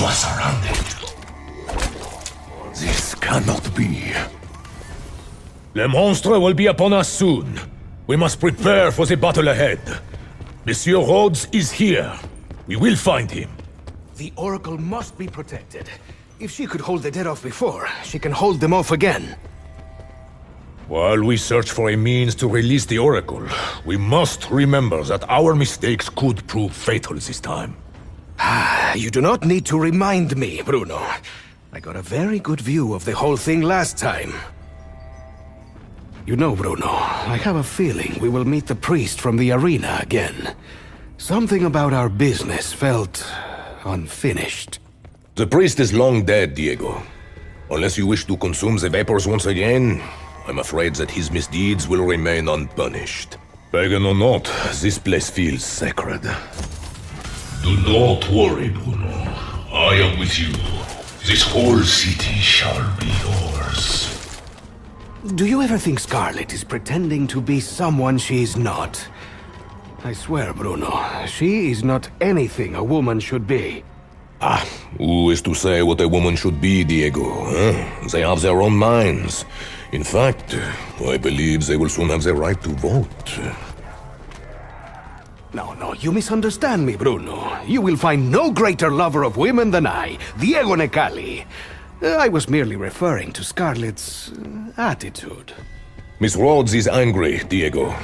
are surrounded. This cannot be. Le monstre will be upon us soon. We must prepare for the battle ahead. Monsieur Rhodes is here. We will find him. The Oracle must be protected. If she could hold the dead off before, she can hold them off again. While we search for a means to release the Oracle, we must remember that our mistakes could prove fatal this time. You do not need to remind me, Bruno. I got a very good view of the whole thing last time. You know, Bruno, I have a feeling we will meet the priest from the arena again. Something about our business felt unfinished. The priest is long dead, Diego. Unless you wish to consume the vapors once again, I'm afraid that his misdeeds will remain unpunished. Pagan or not, this place feels sacred. Do not worry, Bruno. I am with you. This whole city shall be yours. Do you ever think Scarlet is pretending to be someone she is not? I swear, Bruno, she is not anything a woman should be. Who is to say what a woman should be, Diego? They have their own minds. In fact, I believe they will soon have the right to vote. No, you misunderstand me, Bruno. You will find no greater lover of women than I, Diego Necali. I was merely referring to Scarlet's attitude. Miss Rhodes is angry, Diego.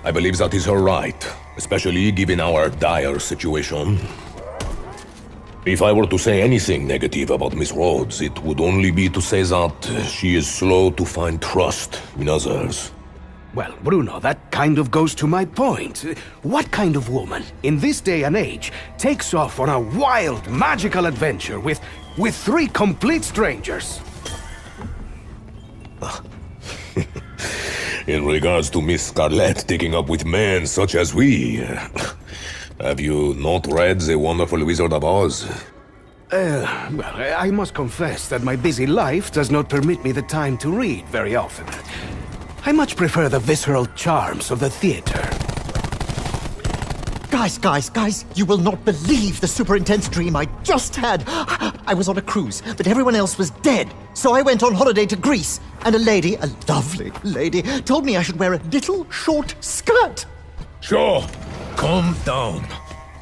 I believe that is her right, especially given our dire situation. If I were to say anything negative about Miss Rhodes, it would only be to say that she is slow to find trust in others. Well, Bruno, that kind of goes to my point. What kind of woman, in this day and age, takes off on a wild, magical adventure with 3 complete strangers? In regards to Miss Scarlet taking up with men such as we, have you not read The Wonderful Wizard of Oz? Well, I must confess that my busy life does not permit me the time to read very often. I much prefer the visceral charms of the theater. Guys, you will not believe the super intense dream I just had. I was on a cruise, but everyone else was dead. So I went on holiday to Greece, and a lovely lady, told me I should wear a little short skirt. Sure, calm down.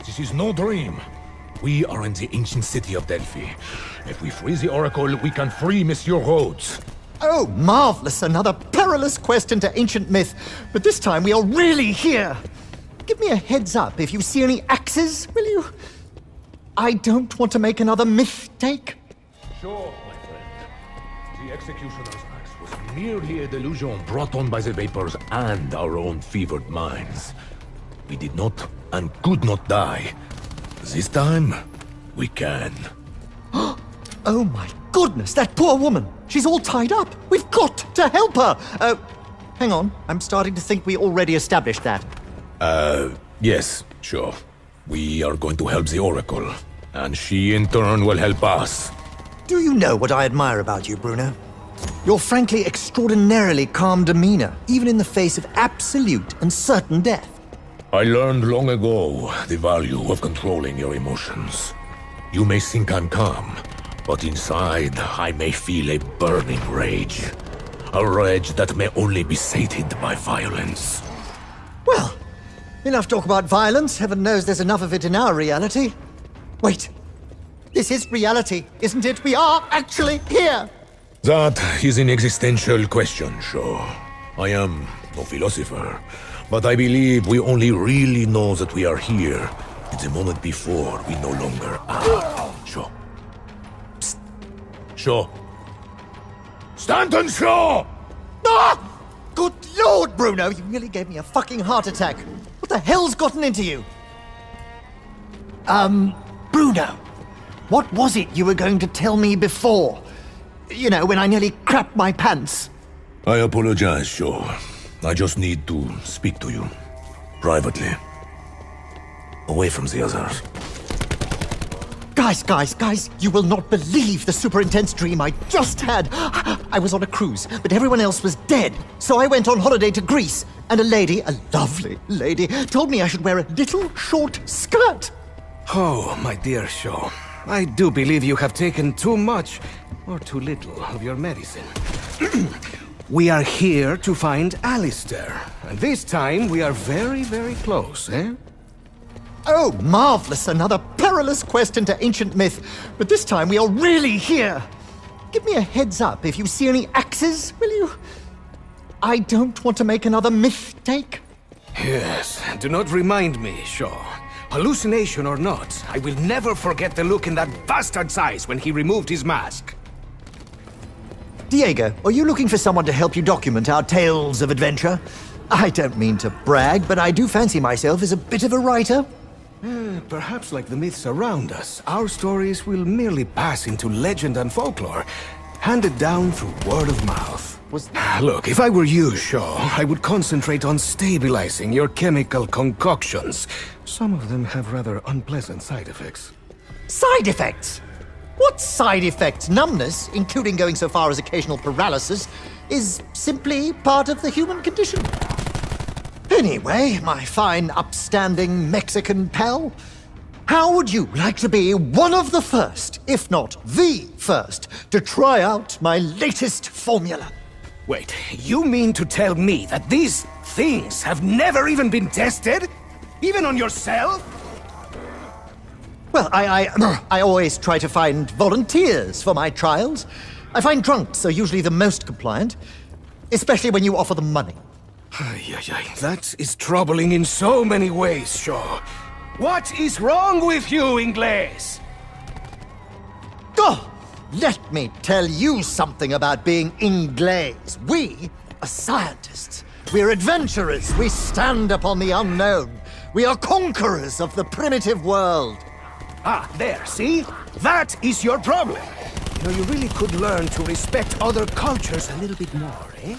This is no dream. We are in the ancient city of Delphi. If we free the Oracle, we can free Monsieur Rhodes. Oh, marvelous, another perilous quest into ancient myth. But this time we are really here. Give me a heads up if you see any axes, will you? I don't want to make another mistake. Sure, my friend. The executioner's axe was merely a delusion brought on by the vapors and our own fevered minds. We did not and could not die. This time, we can. Oh my goodness, that poor woman! She's all tied up! We've got to help her! Hang on, I'm starting to think we already established that. Yes, sure. We are going to help the Oracle, and she in turn will help us. Do you know what I admire about you, Bruno? Your frankly extraordinarily calm demeanor, even in the face of absolute and certain death. I learned long ago the value of controlling your emotions. You may think I'm calm, but inside I may feel a burning rage. A rage that may only be sated by violence. Well, enough talk about violence. Heaven knows there's enough of it in our reality. Wait. This is reality, isn't it? We are actually here! That is an existential question, sure. I am no philosopher, but I believe we only really know that we are here in the moment before we no longer are. Sure. Psst. Sure. Stanton Shaw! Ah! Good Lord, Bruno! You nearly gave me a fucking heart attack. What the hell's gotten into you? Bruno. What was it you were going to tell me before? You know, when I nearly crapped my pants. I apologize, Shaw. I just need to speak to you. Privately. Away from the others. Guys, you will not believe the super intense dream I just had. I was on a cruise, but everyone else was dead. So I went on holiday to Greece, and a lovely lady, told me I should wear a little short skirt. Oh, my dear Shaw. I do believe you have taken too much, or too little, of your medicine. We are here to find Alistair, and this time we are very, very close, eh? Oh, marvelous! Another perilous quest into ancient myth, but this time we are really here! Give me a heads up if you see any axes, will you? I don't want to make another mistake. Yes, do not remind me, Shaw. Hallucination or not, I will never forget the look in that bastard's eyes when he removed his mask. Diego, are you looking for someone to help you document our tales of adventure? I don't mean to brag, but I do fancy myself as a bit of a writer. Perhaps like the myths around us, our stories will merely pass into legend and folklore, handed down through word of mouth. Look, if I were you, Shaw, I would concentrate on stabilizing your chemical concoctions. Some of them have rather unpleasant side effects. Side effects? What side effects? Numbness, including going so far as occasional paralysis, is simply part of the human condition. Anyway, my fine, upstanding Mexican pal, how would you like to be one of the first, if not the first, to try out my latest formula? Wait, you mean to tell me that these things have never even been tested? Even on yourself? Well, I always try to find volunteers for my trials. I find drunks are usually the most compliant, especially when you offer them money. That is troubling in so many ways, Shaw. What is wrong with you, Inglés? Oh, let me tell you something about being Inglés. We are scientists. We're adventurers. We stand upon the unknown. We are conquerors of the primitive world. Ah, there, see? That is your problem. You know, you really could learn to respect other cultures a little bit more, eh?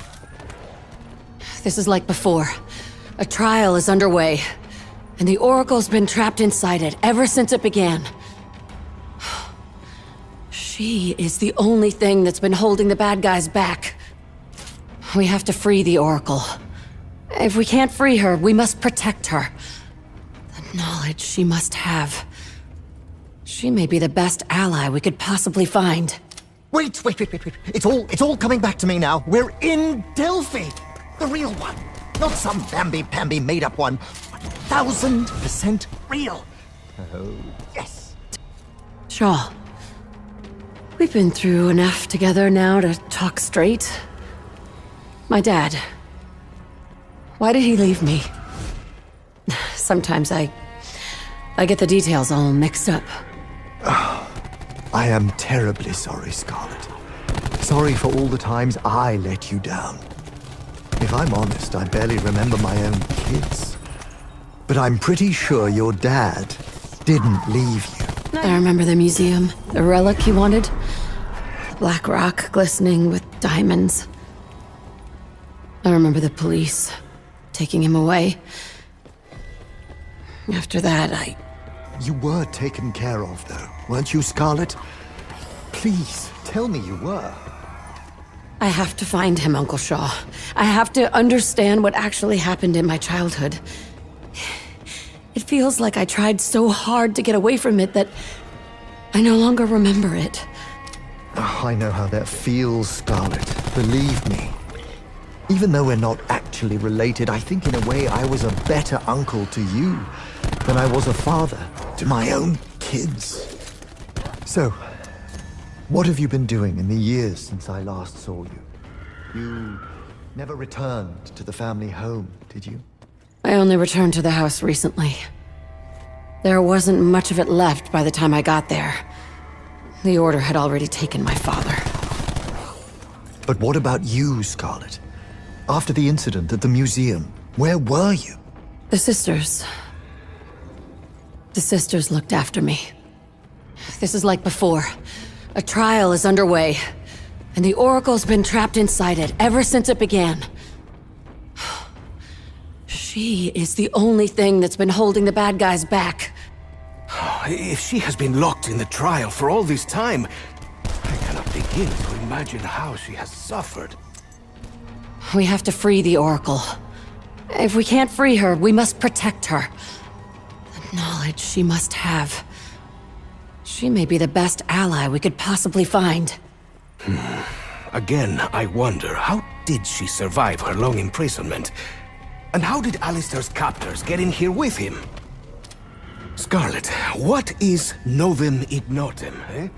This is like before. A trial is underway, and the Oracle's been trapped inside it ever since it began. She is the only thing that's been holding the bad guys back. We have to free the Oracle. If we can't free her, we must protect her. The knowledge she must have. She may be the best ally we could possibly find. Wait. It's all coming back to me now. We're in Delphi. The real one. Not some bamby-pamby made-up one. 1000% real. Oh, yes. Shaw. We've been through enough together now to talk straight. My dad. Why did he leave me? Sometimes I get the details all mixed up. I am terribly sorry, Scarlet. Sorry for all the times I let you down. If I'm honest, I barely remember my own kids. But I'm pretty sure your dad didn't leave you. I remember the museum, the relic he wanted. The black rock glistening with diamonds. I remember the police taking him away. After that, You were taken care of, though, weren't you, Scarlet? Please, tell me you were. I have to find him, Uncle Shaw. I have to understand what actually happened in my childhood. It feels like I tried so hard to get away from it that I no longer remember it. Oh, I know how that feels, Scarlet. Believe me. Even though we're not actually related, I think in a way I was a better uncle to you than I was a father to my own kids. So, what have you been doing in the years since I last saw you? You never returned to the family home, did you? I only returned to the house recently. There wasn't much of it left by the time I got there. The Order had already taken my father. But what about you, Scarlet? After the incident at the museum, where were you? The sisters looked after me. This is like before. A trial is underway, and the Oracle's been trapped inside it ever since it began. She is the only thing that's been holding the bad guys back. If she has been locked in the trial for all this time, I cannot begin to imagine how she has suffered. We have to free the Oracle. If we can't free her, we must protect her. The knowledge she must have. She may be the best ally we could possibly find. Again, I wonder, how did she survive her long imprisonment? And how did Alistair's captors get in here with him? Scarlet, what is novum ignotum, eh?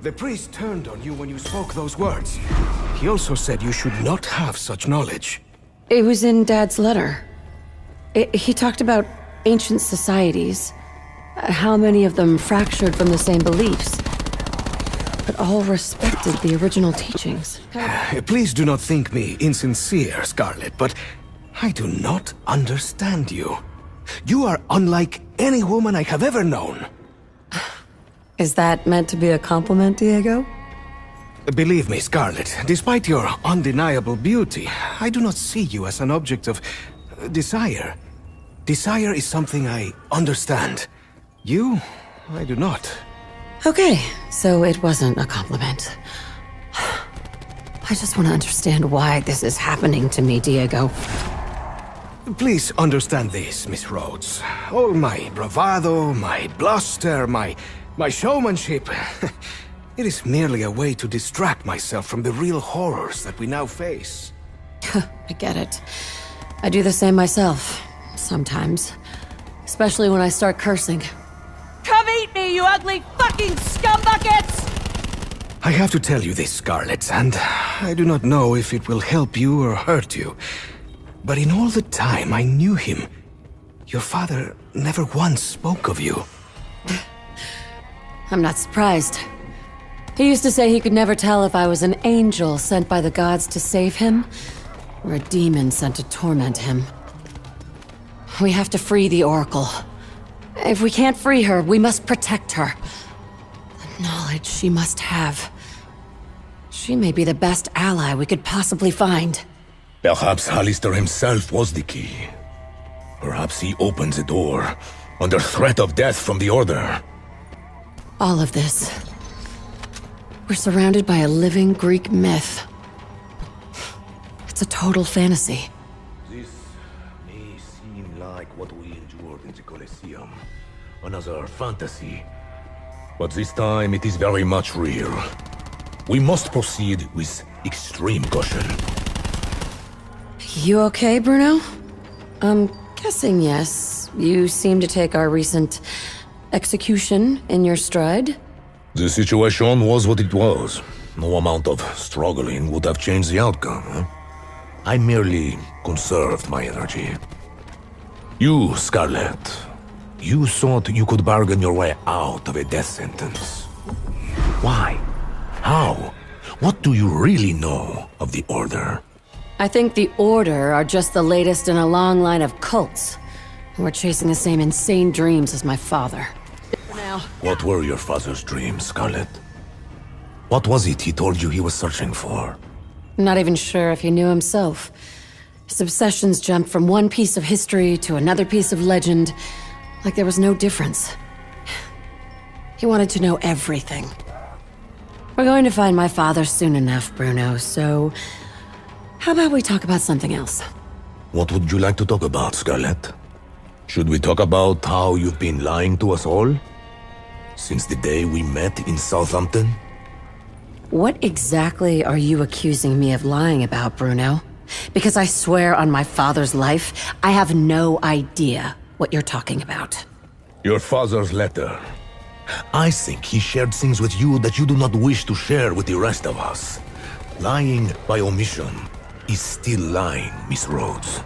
The priest turned on you when you spoke those words. He also said you should not have such knowledge. It was in Dad's letter. He talked about ancient societies, how many of them fractured from the same beliefs, but all respected the original teachings. Please do not think me insincere, Scarlet, but I do not understand you. You are unlike any woman I have ever known. Is that meant to be a compliment, Diego? Believe me, Scarlet, despite your undeniable beauty, I do not see you as an object of desire. Desire is something I understand. You, I do not. Okay, so it wasn't a compliment. I just want to understand why this is happening to me, Diego. Please understand this, Miss Rhodes. All my bravado, my bluster, my showmanship... It is merely a way to distract myself from the real horrors that we now face. I get it. I do the same myself, sometimes. Especially when I start cursing. Come eat me, you ugly fucking scumbuckets! I have to tell you this, Scarlet, and I do not know if it will help you or hurt you. But in all the time I knew him, your father never once spoke of you. I'm not surprised. He used to say he could never tell if I was an angel sent by the gods to save him, or a demon sent to torment him. We have to free the Oracle. If we can't free her, we must protect her. The knowledge she must have. She may be the best ally we could possibly find. Perhaps Alistair himself was the key. Perhaps he opened the door, under threat of death from the Order. All of this. We're surrounded by a living Greek myth. It's a total fantasy. This may seem like what we endured in the Colosseum. Another fantasy. But this time it is very much real. We must proceed with extreme caution. You okay, Bruno? I'm guessing yes. You seem to take our recent execution in your stride. The situation was what it was. No amount of struggling would have changed the outcome. Huh? I merely conserved my energy. You, Scarlet, you thought you could bargain your way out of a death sentence. Why? How? What do you really know of the Order? I think the Order are just the latest in a long line of cults who are chasing the same insane dreams as my father. For now. What were your father's dreams, Scarlet? What was it he told you he was searching for? I'm not even sure if he knew himself. His obsessions jumped from one piece of history to another piece of legend, like there was no difference. He wanted to know everything. We're going to find my father soon enough, Bruno, so... how about we talk about something else? What would you like to talk about, Scarlet? Should we talk about how you've been lying to us all? Since the day we met in Southampton? What exactly are you accusing me of lying about, Bruno? Because I swear on my father's life, I have no idea what you're talking about. Your father's letter. I think he shared things with you that you do not wish to share with the rest of us. Lying by omission is still lying, Miss Rhodes.